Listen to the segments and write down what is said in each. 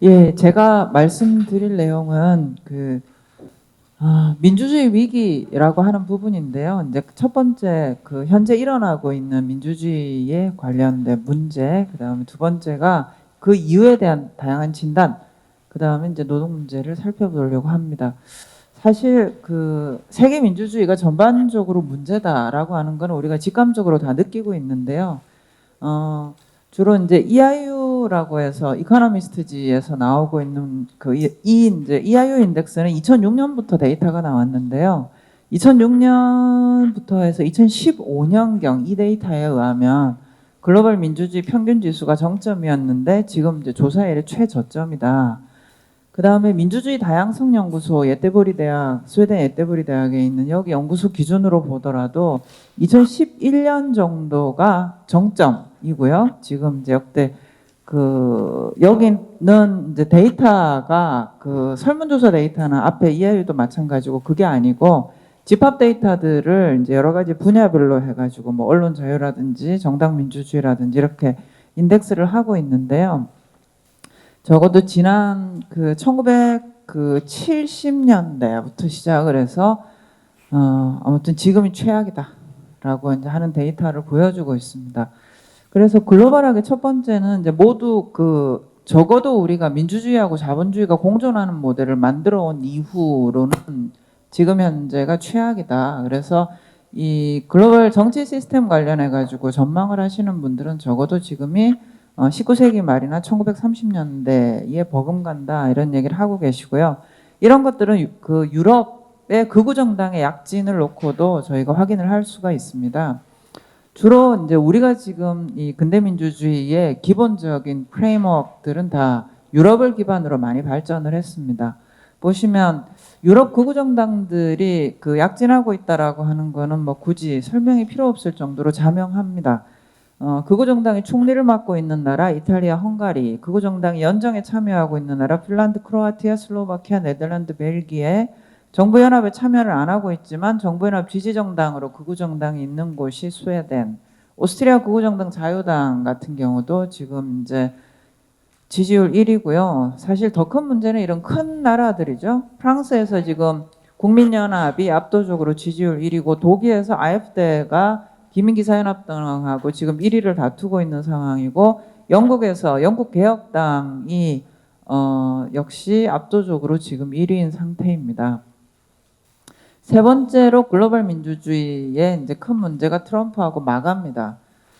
예, 제가 말씀드릴 내용은 민주주의 위기라고 하는 부분인데요. 이제 첫 번째 현재 일어나고 있는 민주주의에 관련된 문제, 그다음에 두 번째가 그 이유에 대한 다양한 진단, 그다음에 이제 노동 문제를 살펴보려고 합니다. 사실 세계 민주주의가 전반적으로 문제다라고 하는 건 우리가 직감적으로 다 느끼고 있는데요. 주로 이제 EIU라고 해서 이코노미스트지에서 나오고 있는 이제 EIU 인덱스는 2006년부터 데이터가 나왔는데요. 2006년부터 해서 2015년경 이 데이터에 의하면 글로벌 민주주의 평균 지수가 정점이었는데 지금 이제 조사 이래 최저점이다. 그 다음에 민주주의 다양성 연구소 예테보리 대학, 스웨덴 예테보리 대학에 있는 여기 연구소 기준으로 보더라도 2011년 정도가 정점이고요. 지금 이제 역대 여기는 이제 데이터가 설문조사 데이터는 앞에 EIU도 마찬가지고 그게 아니고 집합 데이터들을 이제 여러 가지 분야별로 해가지고 뭐 언론 자유라든지 정당 민주주의라든지 이렇게 인덱스를 하고 있는데요. 적어도 지난 1970년대부터 시작을 해서 아무튼 지금이 최악이다라고 이제 하는 데이터를 보여주고 있습니다. 그래서 글로벌하게 첫 번째는 이제 모두 적어도 우리가 민주주의하고 자본주의가 공존하는 모델을 만들어 온 이후로는 지금 현재가 최악이다. 그래서 이 글로벌 정치 시스템 관련해 가지고 전망을 하시는 분들은 적어도 지금이 19세기 말이나 1930년대에 버금간다 이런 얘기를 하고 계시고요. 이런 것들은 유럽의 극우 정당의 약진을 놓고도 저희가 확인을 할 수가 있습니다. 주로 이제 우리가 지금 이 근대 민주주의의 기본적인 프레임워크들은 다 유럽을 기반으로 많이 발전을 했습니다. 보시면 유럽 극우 정당들이 약진하고 있다라고 하는 거는 뭐 굳이 설명이 필요 없을 정도로 자명합니다. 극우 정당이 총리를 맡고 있는 나라 이탈리아, 헝가리, 극우 정당이 연정에 참여하고 있는 나라 핀란드, 크로아티아, 슬로바키아, 네덜란드, 벨기에, 정부연합에 참여를 안 하고 있지만 정부연합 지지정당으로 극우 정당이 있는 곳이 스웨덴, 오스트리아 극우 정당 자유당 같은 경우도 지금 이제 지지율 1위고요. 사실 더 큰 문제는 이런 큰 나라들이죠. 프랑스에서 지금 국민연합이 압도적으로 지지율 1위고 독일에서 AfD가 기민기사연합당하고 지금 1위를 다투고 있는 상황이고 영국에서 영국개혁당이 역시 압도적으로 지금 1위인 상태입니다. 세 번째로 글로벌 민주주의의 이제 큰 문제가 트럼프하고 마가입니다.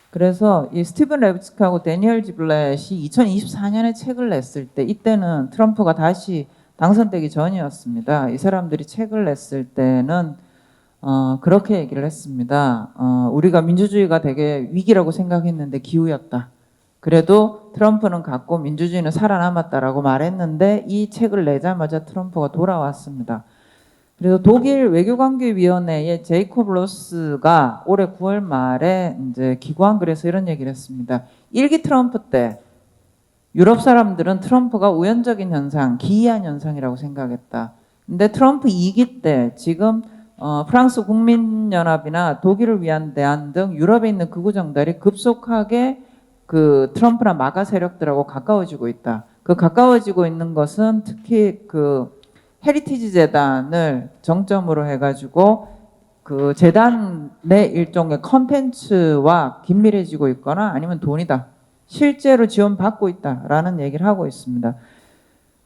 그래서 이 스티븐 레비츠하고 데니얼 지블렛이 2024년에 책을 냈을 때 이때는 트럼프가 다시 당선되기 전이었습니다. 이 사람들이 책을 냈을 때는 그렇게 얘기를 했습니다. 우리가 민주주의가 되게 위기라고 생각했는데 기우였다. 그래도 트럼프는 갔고 민주주의는 살아남았다라고 말했는데 이 책을 내자마자 트럼프가 돌아왔습니다. 그래서 독일 외교관계위원회의 제이콥 로스가 올해 9월 말에 이제 기고한 글에서 이런 얘기를 했습니다. 1기 트럼프 때 유럽 사람들은 트럼프가 우연적인 현상, 기이한 현상이라고 생각했다. 근데 트럼프 2기 때 지금 프랑스 국민연합이나 독일을 위한 대안 등 유럽에 있는 극우 정당이 급속하게 트럼프나 마가 세력들하고 가까워지고 있다. 가까워지고 있는 것은 특히 헤리티지 재단을 정점으로 해가지고 재단의 일종의 컨텐츠와 긴밀해지고 있거나 아니면 돈이다. 실제로 지원받고 있다라는 얘기를 하고 있습니다.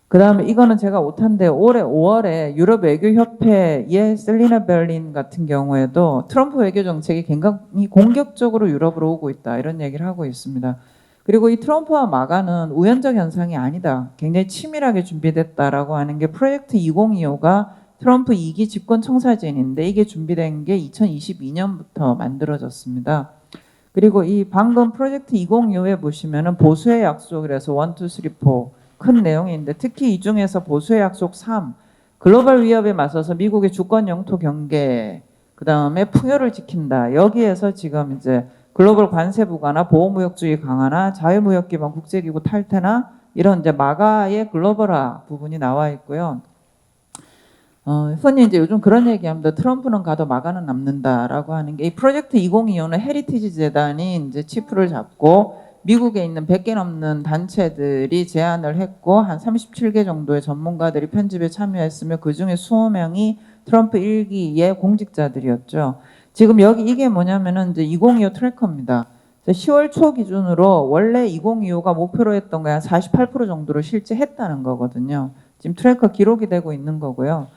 그 다음에 이거는 제가 오탄데 올해 5월에 유럽 외교협회의 셀리나 베를린 같은 경우에도 트럼프 외교 정책이 굉장히 공격적으로 유럽으로 오고 있다 이런 얘기를 하고 있습니다. 그리고 이 트럼프와 마가는 우연적 현상이 아니다. 굉장히 치밀하게 준비됐다라고 하는 게 프로젝트 2025가 트럼프 2기 집권 청사진인데 이게 준비된 게 2022년부터 만들어졌습니다. 그리고 이 방금 프로젝트 2025에 보시면은 보수의 약속이라서 1, 2, 3, 4 큰 내용인데 특히 이 중에서 보수의 약속 3, 글로벌 위협에 맞서서 미국의 주권 영토 경계, 그 다음에 풍요를 지킨다. 여기에서 지금 이제 글로벌 관세 부과나 보호무역주의 강화나 자유무역 기반 국제기구 탈퇴나 이런 이제 마가의 글로벌화 부분이 나와 있고요. 흔히 이제 요즘 그런 얘기합니다. 트럼프는 가도 마가는 남는다라고 하는 게 이 프로젝트 2025는 헤리티지 재단이 이제 치프를 잡고 미국에 있는 100개 넘는 단체들이 제안을 했고 한 37개 정도의 전문가들이 편집에 참여했으며 그중에 20명이 트럼프 1기의 공직자들이었죠. 지금 여기 이게 뭐냐면은 이제 2025 트래커입니다. 10월 초 기준으로 원래 2025가 목표로 했던 거야 48% 정도로 실제 했다는 거거든요. 지금 트래커 기록이 되고 있는 거고요.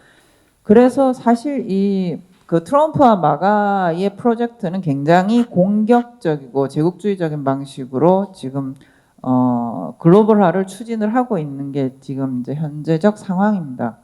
그래서 사실 이 그 트럼프와 마가의 프로젝트는 굉장히 공격적이고 제국주의적인 방식으로 지금 글로벌화를 추진을 하고 있는 게 지금 이제 현재적 상황입니다.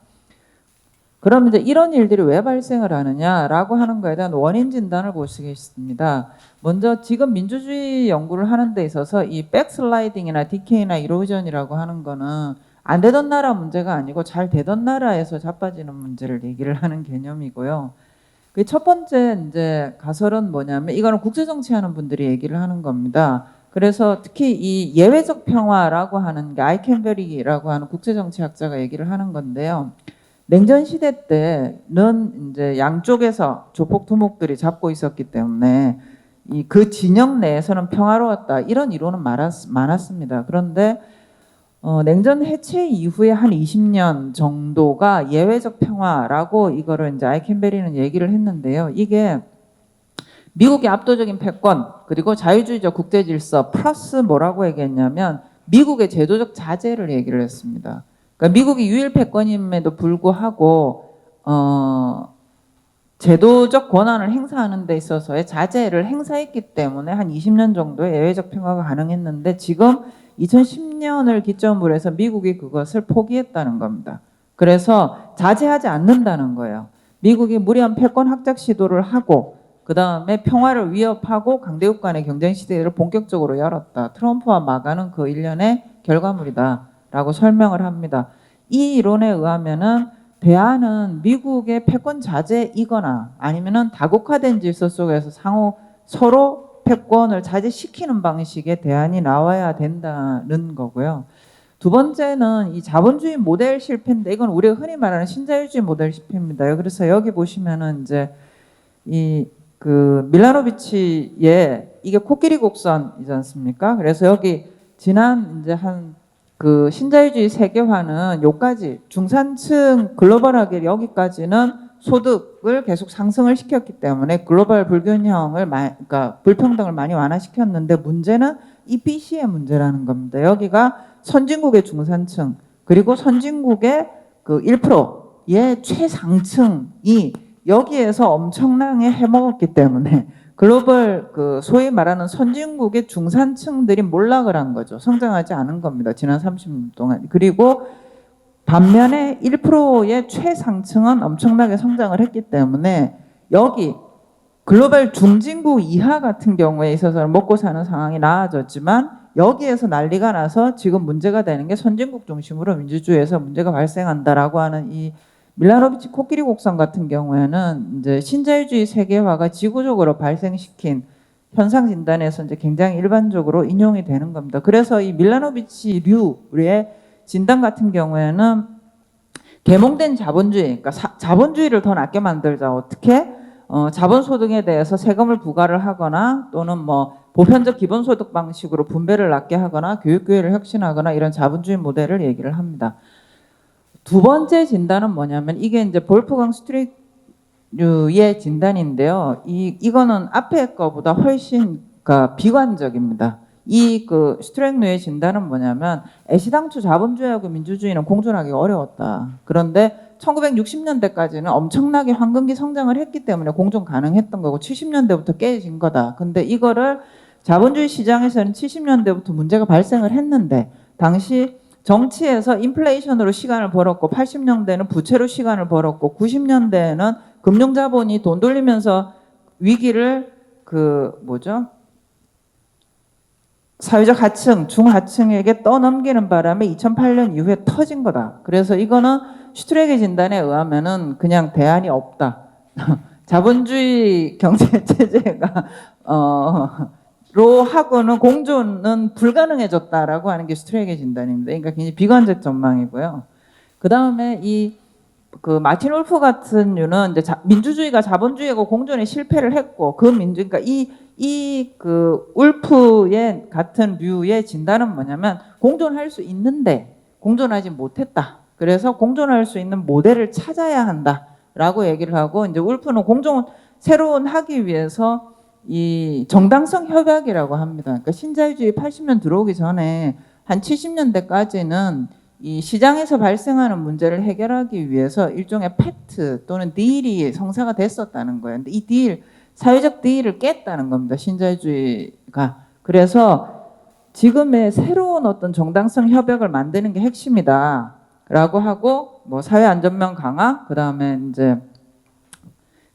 그럼 이제 이런 일들이 왜 발생을 하느냐라고 하는 거에 대한 원인 진단을 보시겠습니다. 먼저 지금 민주주의 연구를 하는 데 있어서 이 백슬라이딩이나 디케이나 이로전이라고 하는 거는 안 되던 나라 문제가 아니고 잘 되던 나라에서 자빠지는 문제를 얘기를 하는 개념이고요. 그 첫 번째 이제 가설은 뭐냐면 이거는 국제 정치하는 분들이 얘기를 하는 겁니다. 그래서 특히 이 예외적 평화라고 하는 게 아이켄베리라고 하는 국제 정치학자가 얘기를 하는 건데요. 냉전 시대 때는 이제 양쪽에서 조폭 두목들이 잡고 있었기 때문에 그 진영 내에서는 평화로웠다 이런 이론은 많았습니다. 그런데 냉전 해체 이후에 한 20년 정도가 예외적 평화라고 이거를 이제 아이켄베리는 얘기를 했는데요. 이게 미국의 압도적인 패권 그리고 자유주의적 국제 질서 플러스 뭐라고 얘기했냐면 미국의 제도적 자제를 얘기를 했습니다. 그러니까 미국이 유일 패권임에도 불구하고 제도적 권한을 행사하는 데 있어서의 자제를 행사했기 때문에 한 20년 정도의 예외적 평화가 가능했는데 지금 2010년을 기점으로 해서 미국이 그것을 포기했다는 겁니다. 그래서 자제하지 않는다는 거예요. 미국이 무리한 패권 확장 시도를 하고 그 다음에 평화를 위협하고 강대국 간의 경쟁 시대를 본격적으로 열었다. 트럼프와 마가는 그 일련의 결과물이다 라고 설명을 합니다. 이 이론에 의하면은 대안은 미국의 패권 자제이거나 아니면은 다국화된 질서 속에서 서로 패권을 자제시키는 방식의 대안이 나와야 된다는 거고요. 두 번째는 이 자본주의 모델 실패인데 이건 우리가 흔히 말하는 신자유주의 모델 실패입니다. 그래서 여기 보시면은 이제 그 밀라노비치의 이게 코끼리 곡선이지 않습니까? 그래서 여기 지난 이제 그 신자유주의 세계화는 여기까지 중산층 글로벌하게 여기까지는 소득을 계속 상승을 시켰기 때문에 글로벌 불균형을 그러니까 불평등을 많이 완화시켰는데 문제는 이 BC의 문제라는 겁니다. 여기가 선진국의 중산층 그리고 선진국의 그 1%의 최상층이 여기에서 엄청나게 해먹었기 때문에 글로벌 그 소위 말하는 선진국의 중산층들이 몰락을 한 거죠. 성장하지 않은 겁니다. 지난 30년 동안. 그리고 반면에 1%의 최상층은 엄청나게 성장을 했기 때문에 여기 글로벌 중진국 이하 같은 경우에 있어서는 먹고 사는 상황이 나아졌지만 여기에서 난리가 나서 지금 문제가 되는 게 선진국 중심으로 민주주의에서 문제가 발생한다라고 하는 이 밀라노비치 코끼리 곡선 같은 경우에는 이제 신자유주의 세계화가 지구적으로 발생시킨 현상 진단에서 이제 굉장히 일반적으로 인용이 되는 겁니다. 그래서 이 밀라노비치류의 진단 같은 경우에는 계몽된 자본주의, 그러니까 자본주의를 더 낫게 만들자. 어떻게? 자본소득에 대해서 세금을 부과를 하거나 또는 뭐 보편적 기본소득 방식으로 분배를 낫게 하거나 교육기회를 혁신하거나 이런 자본주의 모델을 얘기를 합니다. 두 번째 진단은 뭐냐면 이게 이제 볼프강 스트릭류의 진단인데요. 이거는 앞에 거보다 훨씬 그러니까 비관적입니다. 그 스트렉류의 진단은 뭐냐면 애시당초 자본주의하고 민주주의는 공존하기가 어려웠다. 그런데 1960년대까지는 엄청나게 황금기 성장을 했기 때문에 공존 가능했던 거고 70년대부터 깨진 거다. 근데 이거를 자본주의 시장에서는 70년대부터 문제가 발생을 했는데 당시 정치에서 인플레이션으로 시간을 벌었고 80년대는 부채로 시간을 벌었고 90년대에는 금융자본이 돈 돌리면서 위기를 사회적 하층, 중하층에게 떠넘기는 바람에 2008년 이후에 터진 거다. 그래서 이거는 슈트렉의 진단에 의하면은 그냥 대안이 없다. 자본주의 경제 체제가 로 하고는 공존은 불가능해졌다라고 하는 게 슈트렉의 진단입니다. 그러니까 굉장히 비관적 전망이고요. 그 다음에 그 마틴 울프 같은 류는 이제 민주주의가 자본주의하고 공존에 실패를 했고 그 그러니까 그 울프의 같은 류의 진단은 뭐냐면 공존할 수 있는데 공존하지 못했다. 그래서 공존할 수 있는 모델을 찾아야 한다라고 얘기를 하고 이제 울프는 공존 새로운 하기 위해서 이 정당성 협약이라고 합니다. 그러니까 신자유주의 80년 들어오기 전에 한 70년대까지는 이 시장에서 발생하는 문제를 해결하기 위해서 일종의 팩트 또는 딜이 성사가 됐었다는 거예요. 근데 이 딜, 사회적 딜을 깼다는 겁니다. 신자유주의가. 그래서 지금의 새로운 어떤 정당성 협약을 만드는 게 핵심이다. 라고 하고, 뭐 사회안전망 강화, 그 다음에 이제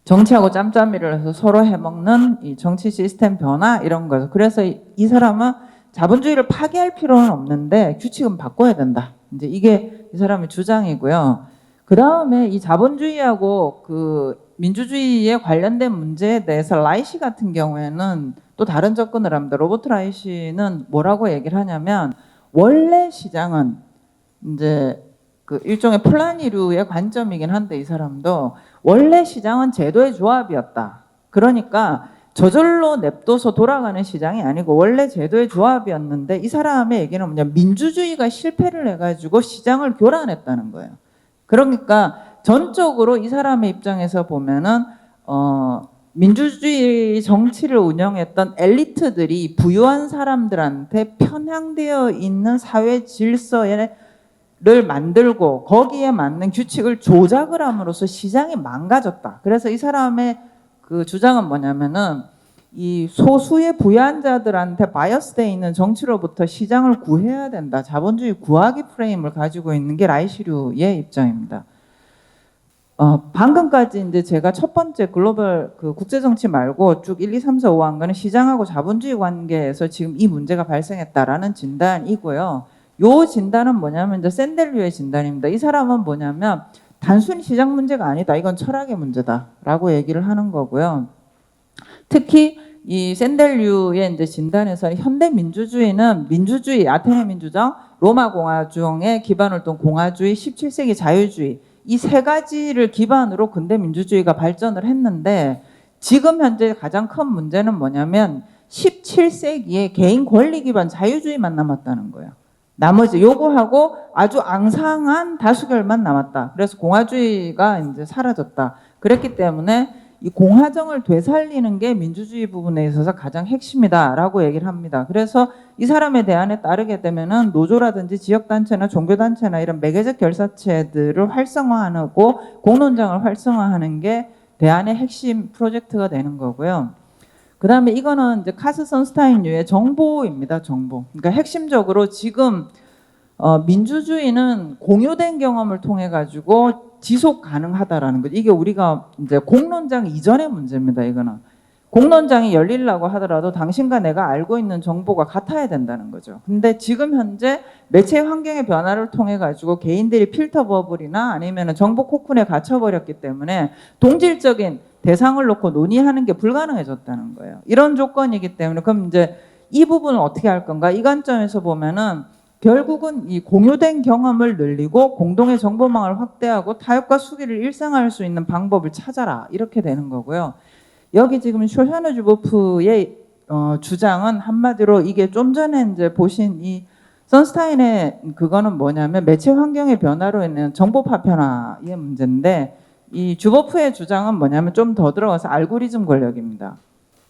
정치하고 짬짬이를 해서 서로 해먹는 이 정치 시스템 변화 이런 거죠. 그래서 이 사람은 자본주의를 파괴할 필요는 없는데 규칙은 바꿔야 된다. 이제 이게 이 사람의 주장이고요. 그 다음에 이 자본주의하고 그 민주주의에 관련된 문제에 대해서 라이시 같은 경우에는 또 다른 접근을 합니다. 로버트 라이시는 뭐라고 얘기를 하냐면 원래 시장은 이제 그 일종의 플라니류의 관점이긴 한데 이 사람도 원래 시장은 제도의 조합이었다. 그러니까 저절로 냅둬서 돌아가는 시장이 아니고 원래 제도의 조합이었는데 이 사람의 얘기는 뭐냐 민주주의가 실패를 해가지고 시장을 교란했다는 거예요. 그러니까 전적으로 이 사람의 입장에서 보면은 민주주의 정치를 운영했던 엘리트들이 부유한 사람들한테 편향되어 있는 사회 질서를 만들고 거기에 맞는 규칙을 조작을 함으로써 시장이 망가졌다. 그래서 이 사람의 그 주장은 뭐냐면은 이 소수의 부유한 자들한테 바이어스되어 있는 정치로부터 시장을 구해야 된다. 자본주의 구하기 프레임을 가지고 있는 게 라이시류의 입장입니다. 방금까지 이제 제가 첫 번째 글로벌 그 국제정치 말고 쭉 1, 2, 3, 4, 5 한 거는 시장하고 자본주의 관계에서 지금 이 문제가 발생했다라는 진단이고요. 요 진단은 뭐냐면 이제 샌델류의 진단입니다. 이 사람은 뭐냐면 단순히 시장 문제가 아니다. 이건 철학의 문제다라고 얘기를 하는 거고요. 특히 이 샌델류의 이제 진단에서는 현대 민주주의는 민주주의, 아테네 민주정, 로마 공화정에 기반을 둔 공화주의, 17세기 자유주의 이 세 가지를 기반으로 근대 민주주의가 발전을 했는데 지금 현재 가장 큰 문제는 뭐냐면 17세기에 개인 권리 기반 자유주의만 남았다는 거예요. 나머지 요거하고 아주 앙상한 다수결만 남았다. 그래서 공화주의가 이제 사라졌다. 그랬기 때문에 이 공화정을 되살리는 게 민주주의 부분에 있어서 가장 핵심이다라고 얘기를 합니다. 그래서 이 사람의 대안에 따르게 되면은 노조라든지 지역단체나 종교단체나 이런 매개적 결사체들을 활성화하고 공론장을 활성화하는 게 대안의 핵심 프로젝트가 되는 거고요. 그 다음에 이거는 이제 카스 선스타인류의 정보입니다. 정보. 그러니까 핵심적으로 지금 민주주의는 공유된 경험을 통해 가지고 지속 가능하다라는 거죠. 이게 우리가 이제 공론장 이전의 문제입니다. 이거는 공론장이 열리려고 하더라도 당신과 내가 알고 있는 정보가 같아야 된다는 거죠. 근데 지금 현재 매체 환경의 변화를 통해 가지고 개인들이 필터 버블이나 아니면 정보 코쿤에 갇혀버렸기 때문에 동질적인 대상을 놓고 논의하는 게 불가능해졌다는 거예요. 이런 조건이기 때문에 그럼 이제 이 부분을 어떻게 할 건가? 이 관점에서 보면은 결국은 이 공유된 경험을 늘리고 공동의 정보망을 확대하고 타협과 수기를 일상화할 수 있는 방법을 찾아라. 이렇게 되는 거고요. 여기 지금 쇼샤누 주보프의 주장은 한마디로 이게 좀 전에 이제 보신 이 선스타인의 그거는 뭐냐면 매체 환경의 변화로 인한 정보 파편화의 문제인데 이 주보프의 주장은 뭐냐면 좀 더 들어가서 알고리즘 권력입니다.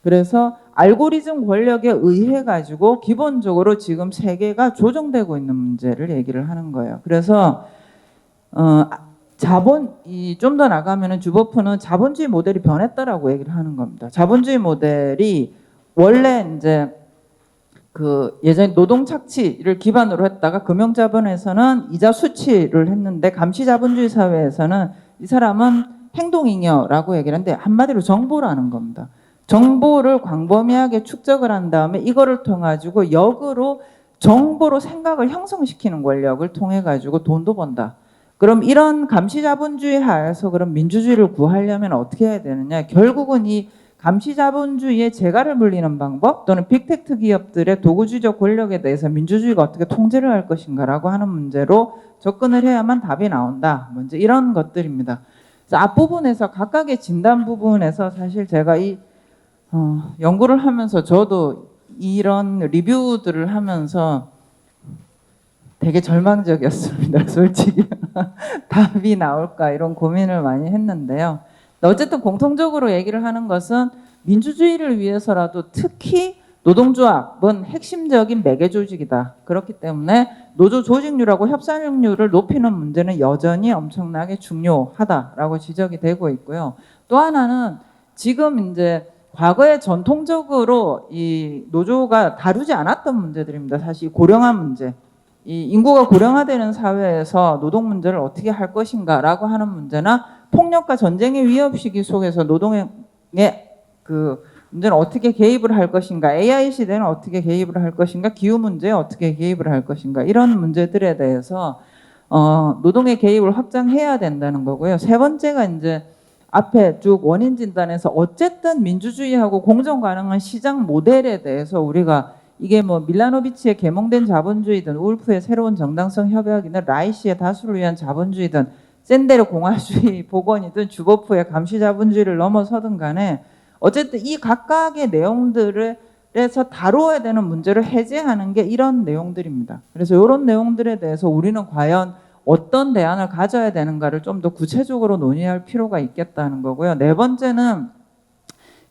그래서 알고리즘 권력에 의해 가지고 기본적으로 지금 세계가 조정되고 있는 문제를 얘기를 하는 거예요. 그래서 좀 더 나가면은 주보프는 자본주의 모델이 변했다라고 얘기를 하는 겁니다. 자본주의 모델이 원래 이제 그 예전에 노동 착취를 기반으로 했다가 금융자본에서는 이자 수취를 했는데 감시자본주의 사회에서는 이 사람은 행동잉여라고 얘기를 하는데 한마디로 정보라는 겁니다. 정보를 광범위하게 축적을 한 다음에 이거를 통해 가지고 역으로 정보로 생각을 형성시키는 권력을 통해 가지고 돈도 번다. 그럼 이런 감시자본주의 하에서 그럼 민주주의를 구하려면 어떻게 해야 되느냐? 결국은 이 감시자본주의의 재갈을 물리는 방법 또는 빅테크 기업들의 도구주의적 권력에 대해서 민주주의가 어떻게 통제를 할 것인가라고 하는 문제로 접근을 해야만 답이 나온다. 먼저 이런 것들입니다. 그래서 앞부분에서 각각의 진단 부분에서 사실 제가 이 연구를 하면서 저도 이런 리뷰들을 하면서 되게 절망적이었습니다. 솔직히 답이 나올까 이런 고민을 많이 했는데요. 어쨌든 공통적으로 얘기를 하는 것은 민주주의를 위해서라도 특히 노동조합은 핵심적인 매개 조직이다. 그렇기 때문에 노조 조직률하고 협상률을 높이는 문제는 여전히 엄청나게 중요하다라고 지적이 되고 있고요. 또 하나는 지금 이제 과거에 전통적으로 이 노조가 다루지 않았던 문제들입니다. 사실 고령화 문제. 이 인구가 고령화되는 사회에서 노동 문제를 어떻게 할 것인가라고 하는 문제나 폭력과 전쟁의 위협 시기 속에서 노동의 그 문제는 어떻게 개입을 할 것인가, AI 시대는 어떻게 개입을 할 것인가, 기후 문제에 어떻게 개입을 할 것인가 이런 문제들에 대해서 노동의 개입을 확장해야 된다는 거고요. 세 번째가 이제 앞에 쭉 원인 진단에서 어쨌든 민주주의하고 공정 가능한 시장 모델에 대해서 우리가 이게 뭐 밀라노비치의 계몽된 자본주의든 울프의 새로운 정당성 협약이든 라이시의 다수를 위한 자본주의든 샌델의 공화주의 복원이든 주버프의 감시 자본주의를 넘어서든 간에 어쨌든 이 각각의 내용들에서 다루어야 되는 문제를 해제하는 게 이런 내용들입니다. 그래서 이런 내용들에 대해서 우리는 과연 어떤 대안을 가져야 되는가를 좀 더 구체적으로 논의할 필요가 있겠다는 거고요. 네 번째는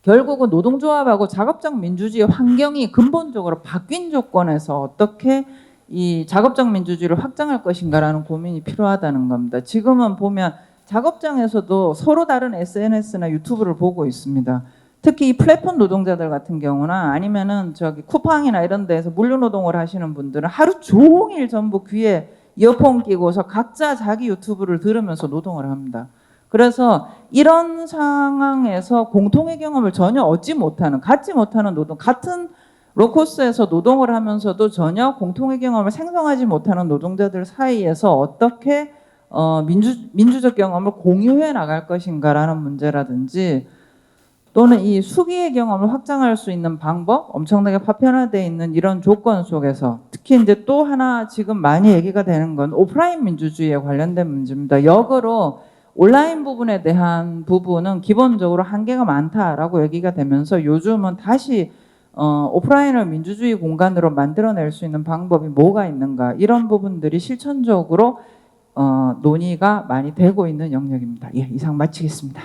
결국은 노동조합하고 작업장 민주주의 환경이 근본적으로 바뀐 조건에서 어떻게 이 작업장 민주주의를 확장할 것인가라는 고민이 필요하다는 겁니다. 지금은 보면 작업장에서도 서로 다른 SNS나 유튜브를 보고 있습니다. 특히 이 플랫폼 노동자들 같은 경우나 아니면은 저기 쿠팡이나 이런 데에서 물류노동을 하시는 분들은 하루 종일 전부 귀에 이어폰 끼고서 각자 자기 유튜브를 들으면서 노동을 합니다. 그래서 이런 상황에서 공통의 경험을 전혀 얻지 못하는, 갖지 못하는 노동, 같은 로코스에서 노동을 하면서도 전혀 공통의 경험을 생성하지 못하는 노동자들 사이에서 어떻게 민주적 경험을 공유해 나갈 것인가라는 문제라든지 또는 이 수기의 경험을 확장할 수 있는 방법, 엄청나게 파편화되어 있는 이런 조건 속에서 특히 이제 또 하나 지금 많이 얘기가 되는 건 오프라인 민주주의에 관련된 문제입니다. 역으로 온라인 부분에 대한 부분은 기본적으로 한계가 많다라고 얘기가 되면서 요즘은 다시 오프라인을 민주주의 공간으로 만들어낼 수 있는 방법이 뭐가 있는가 이런 부분들이 실천적으로 논의가 많이 되고 있는 영역입니다. 예, 이상 마치겠습니다.